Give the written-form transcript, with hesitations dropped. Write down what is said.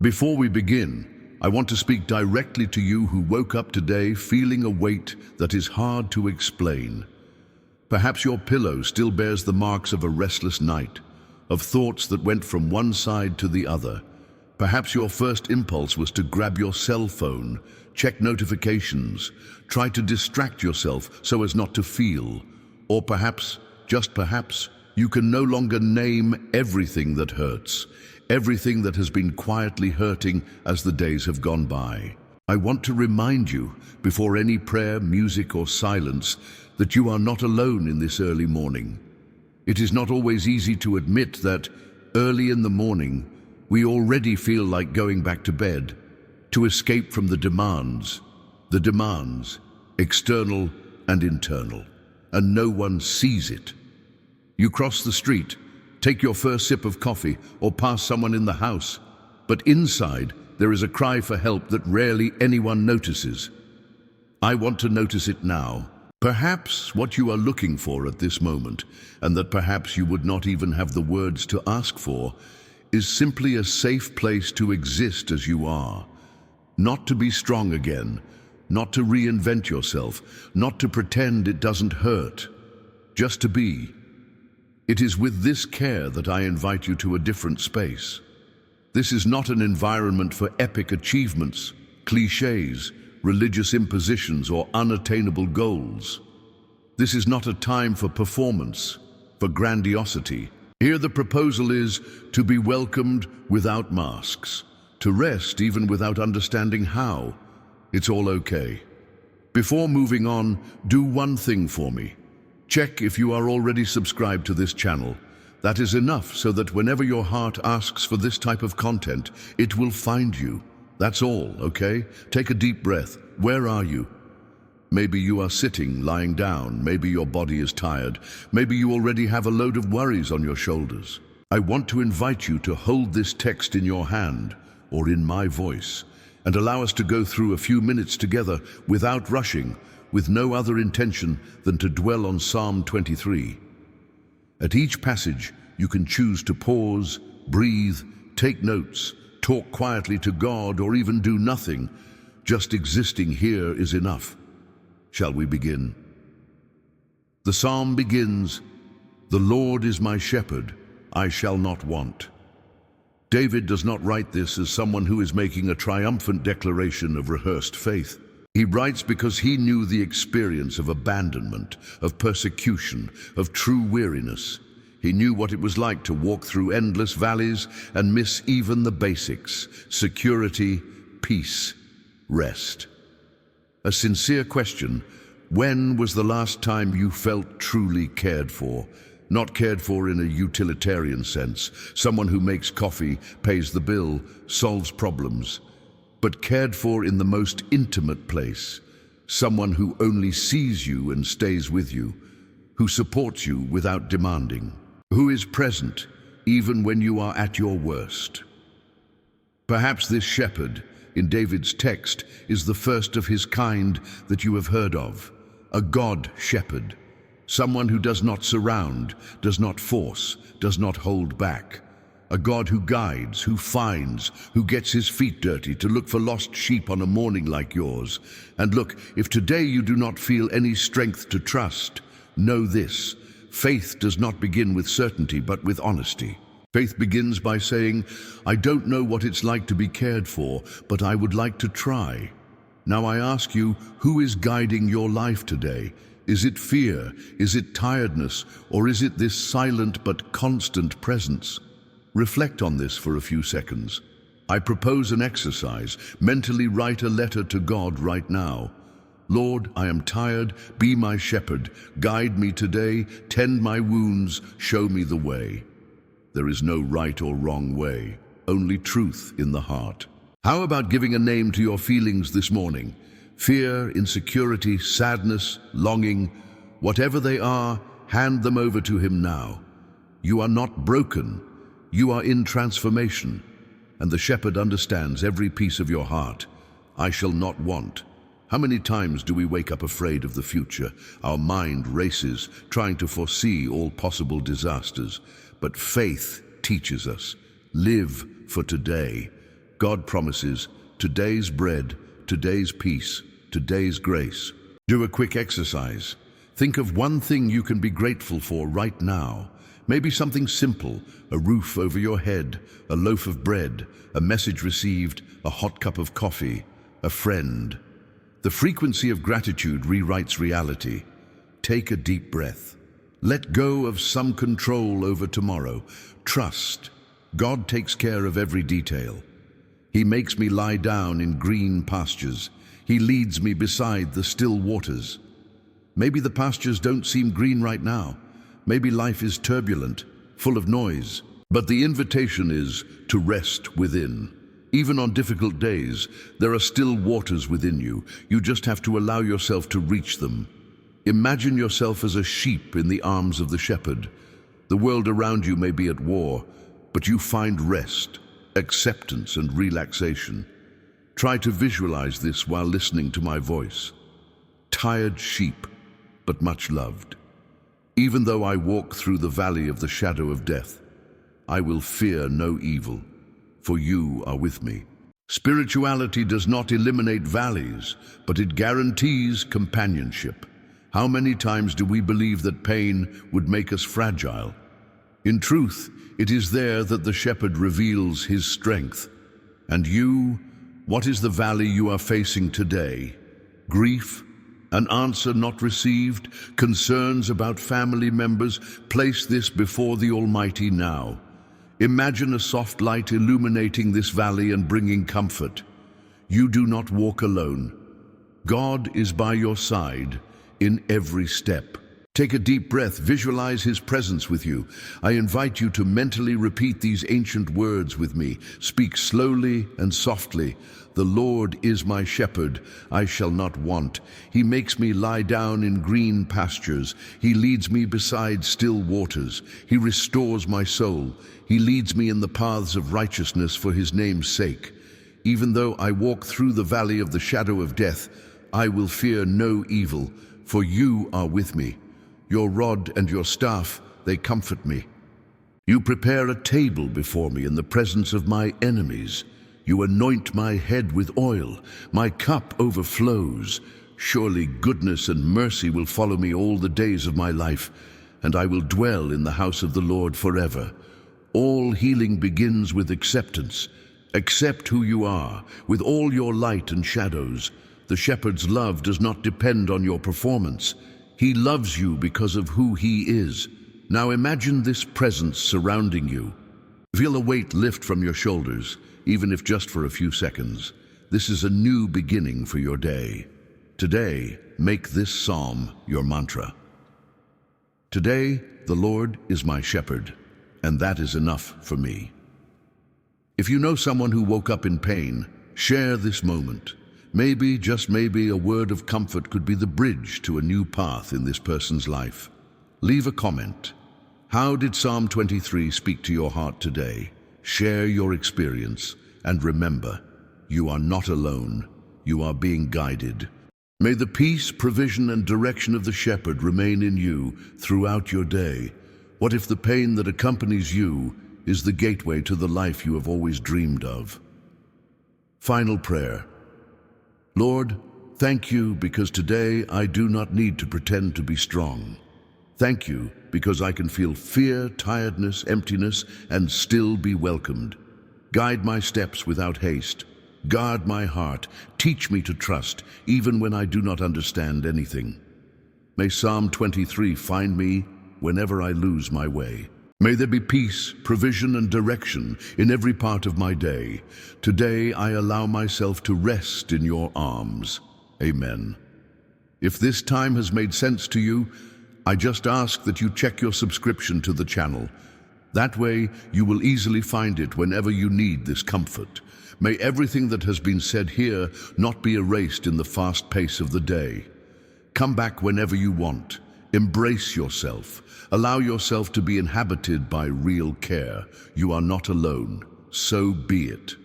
Before we begin, I want to speak directly to you who woke up today feeling a weight that is hard to explain. Perhaps your pillow still bears the marks of a restless night, of thoughts that went from one side to the other. Perhaps your first impulse was to grab your cell phone, check notifications, try to distract yourself so as not to feel. Or perhaps, just perhaps, you can no longer name everything that hurts, everything that has been quietly hurting as the days have gone by. I want to remind you, before any prayer, music, or silence, that you are not alone in this early morning. It is not always easy to admit that early in the morning, we already feel like going back to bed, to escape from the demands, external and internal, and no one sees it. You cross the street, take your first sip of coffee, or pass someone in the house, but inside there is a cry for help that rarely anyone notices. I want to notice it now. Perhaps what you are looking for at this moment, and that perhaps you would not even have the words to ask for, is simply a safe place to exist as you are. Not to be strong again, not to reinvent yourself, not to pretend it doesn't hurt, just to be. It is with this care that I invite you to a different space. This is not an environment for epic achievements, cliches, religious impositions, or unattainable goals. This is not a time for performance, for grandiosity. Here the proposal is to be welcomed without masks, to rest even without understanding how. It's all okay. Before moving on, do one thing for me. Check if you are already subscribed to this channel. That is enough so that whenever your heart asks for this type of content, it will find you. That's all, okay? Take a deep breath. Where are you? Maybe you are sitting, lying down. Maybe your body is tired. Maybe you already have a load of worries on your shoulders. I want to invite you to hold this text in your hand, or in my voice, and allow us to go through a few minutes together without rushing, with no other intention than to dwell on Psalm 23. At each passage, you can choose to pause, breathe, take notes, talk quietly to God, or even do nothing. Just existing here is enough. Shall we begin? The psalm begins, "The Lord is my shepherd, I shall not want." David does not write this as someone who is making a triumphant declaration of rehearsed faith. He writes because he knew the experience of abandonment, of persecution, of true weariness. He knew what it was like to walk through endless valleys and miss even the basics: security, peace, rest. A sincere question: when was the last time you felt truly cared for? Not cared for in a utilitarian sense, someone who makes coffee, pays the bill, solves problems, but cared for in the most intimate place, someone who only sees you and stays with you, who supports you without demanding, who is present even when you are at your worst. Perhaps this shepherd in David's text is the first of his kind that you have heard of, a God shepherd, someone who does not surround, does not force, does not hold back. A God who guides, who finds, who gets his feet dirty to look for lost sheep on a morning like yours. And look, if today you do not feel any strength to trust, know this: faith does not begin with certainty, but with honesty. Faith begins by saying, "I don't know what it's like to be cared for, but I would like to try." Now I ask you, who is guiding your life today? Is it fear? Is it tiredness? Or is it this silent but constant presence? Reflect on this for a few seconds. I propose an exercise. Mentally write a letter to God right now. Lord, I am tired. Be my shepherd. Guide me today. Tend my wounds. Show me the way. There is no right or wrong way, only truth in the heart. How about giving a name to your feelings this morning? Fear, insecurity, sadness, longing, whatever they are, hand them over to him now. You are not broken. You are in transformation, and the shepherd understands every piece of your heart. I shall not want. How many times do we wake up afraid of the future? Our mind races, trying to foresee all possible disasters. But faith teaches us, live for today. God promises today's bread, today's peace, today's grace. Do a quick exercise. Think of one thing you can be grateful for right now. Maybe something simple, a roof over your head, a loaf of bread, a message received, a hot cup of coffee, a friend. The frequency of gratitude rewrites reality. Take a deep breath. Let go of some control over tomorrow. Trust. God takes care of every detail. He makes me lie down in green pastures. He leads me beside the still waters. Maybe the pastures don't seem green right now. Maybe life is turbulent, full of noise. But the invitation is to rest within. Even on difficult days, there are still waters within you. You just have to allow yourself to reach them. Imagine yourself as a sheep in the arms of the shepherd. The world around you may be at war, but you find rest, acceptance, and relaxation. Try to visualize this while listening to my voice. Tired sheep, but much loved. Even though I walk through the valley of the shadow of death, I will fear no evil, for you are with me. Spirituality does not eliminate valleys, but it guarantees companionship. How many times do we believe that pain would make us fragile? In truth, it is there that the shepherd reveals his strength. And you, what is the valley you are facing today? Grief? An answer not received? Concerns about family members? Place this before the Almighty now. Imagine a soft light illuminating this valley and bringing comfort. You do not walk alone. God is by your side in every step. Take a deep breath, visualize His presence with you. I invite you to mentally repeat these ancient words with me. Speak slowly and softly. The Lord is my shepherd, I shall not want. He makes me lie down in green pastures. He leads me beside still waters. He restores my soul. He leads me in the paths of righteousness for His name's sake. Even though I walk through the valley of the shadow of death, I will fear no evil, for you are with me. Your rod and your staff, they comfort me. You prepare a table before me in the presence of my enemies. You anoint my head with oil. My cup overflows. Surely goodness and mercy will follow me all the days of my life, and I will dwell in the house of the Lord forever. All healing begins with acceptance. Accept who you are, with all your light and shadows. The shepherd's love does not depend on your performance. He loves you because of who He is. Now imagine this presence surrounding you. Feel a weight lift from your shoulders, even if just for a few seconds. This is a new beginning for your day. Today, make this psalm your mantra. Today, the Lord is my shepherd, and that is enough for me. If you know someone who woke up in pain, share this moment. Maybe, just maybe, a word of comfort could be the bridge to a new path in this person's life. Leave a comment. How did Psalm 23 speak to your heart today? Share your experience, and remember, you are not alone. You are being guided. May the peace, provision, and direction of the shepherd remain in you throughout your day. What if the pain that accompanies you is the gateway to the life you have always dreamed of? Final prayer. Lord, thank you because today I do not need to pretend to be strong. Thank you because I can feel fear, tiredness, emptiness, and still be welcomed. Guide my steps without haste. Guard my heart. Teach me to trust, even when I do not understand anything. May Psalm 23 find me whenever I lose my way. May there be peace, provision, and direction in every part of my day. Today I allow myself to rest in your arms. Amen. If this time has made sense to you, I just ask that you check your subscription to the channel. That way, you will easily find it whenever you need this comfort. May everything that has been said here not be erased in the fast pace of the day. Come back whenever you want. Embrace yourself. Allow yourself to be inhabited by real care. You are not alone. So be it.